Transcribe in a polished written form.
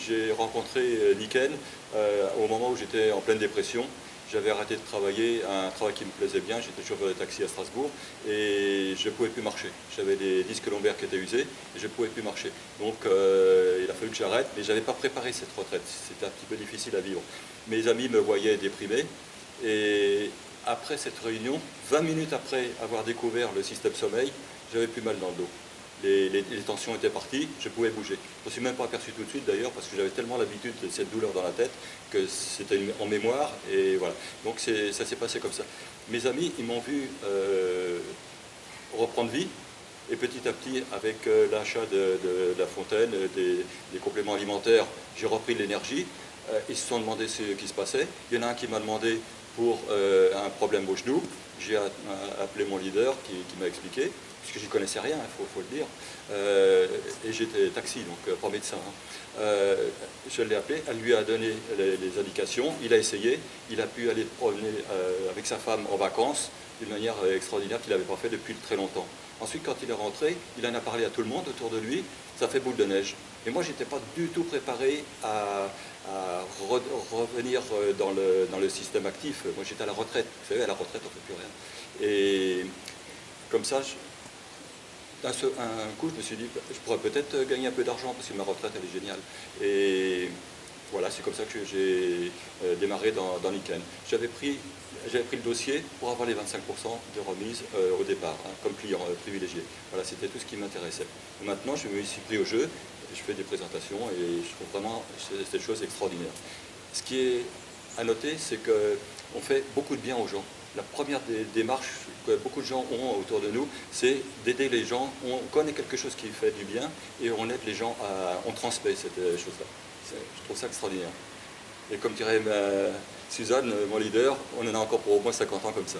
J'ai rencontré Niken au moment où j'étais en pleine dépression. J'avais arrêté de travailler, un travail qui me plaisait bien, j'étais chauffeur de taxi à Strasbourg et je ne pouvais plus marcher. J'avais des disques lombaires qui étaient usés et je ne pouvais plus marcher. Donc il a fallu que j'arrête, mais je n'avais pas préparé cette retraite. C'était un petit peu difficile à vivre. Mes amis me voyaient déprimé et après cette réunion, 20 minutes après avoir découvert le système sommeil, j'avais plus mal dans le dos. Les tensions étaient parties, je pouvais bouger. Je ne me suis même pas aperçu tout de suite d'ailleurs parce que j'avais tellement l'habitude de cette douleur dans la tête que c'était en mémoire et voilà. Donc ça s'est passé comme ça. Mes amis, ils m'ont vu reprendre vie et petit à petit avec l'achat de la fontaine, des compléments alimentaires, j'ai repris de l'énergie. Ils se sont demandé ce qui se passait. Il y en a un qui m'a demandé pour un problème au genou. J'ai appelé mon leader qui m'a expliqué, puisque j'y connaissais rien, il faut le dire. Et j'étais taxi, donc pas médecin. Je l'ai appelé, elle lui a donné les indications, il a essayé, il a pu aller promener avec sa femme en vacances d'une manière extraordinaire qu'il n'avait pas fait depuis très longtemps. Ensuite, quand il est rentré, il en a parlé à tout le monde autour de lui, ça fait boule de neige. Et moi, je n'étais pas du tout préparé à revenir dans le système actif. Moi, j'étais à la retraite. Vous savez, à la retraite, on ne fait plus rien. Et comme ça, d'un coup, je me suis dit, je pourrais peut-être gagner un peu d'argent parce que ma retraite, elle est géniale. Et voilà, c'est comme ça que j'ai démarré dans Niken. J'avais pris le dossier pour avoir les 25% de remise au départ, hein, comme client privilégié. Voilà, c'était tout ce qui m'intéressait. Maintenant, je me suis pris au jeu, je fais des présentations et je trouve vraiment cette chose extraordinaire. Ce qui est à noter, c'est qu'on fait beaucoup de bien aux gens. La première des démarches que beaucoup de gens ont autour de nous, c'est d'aider les gens. On connaît quelque chose qui fait du bien et on aide les gens, on transmet cette chose-là. Je trouve ça extraordinaire. Et comme dirait Suzanne, mon leader, on en a encore pour au moins 50 ans comme ça.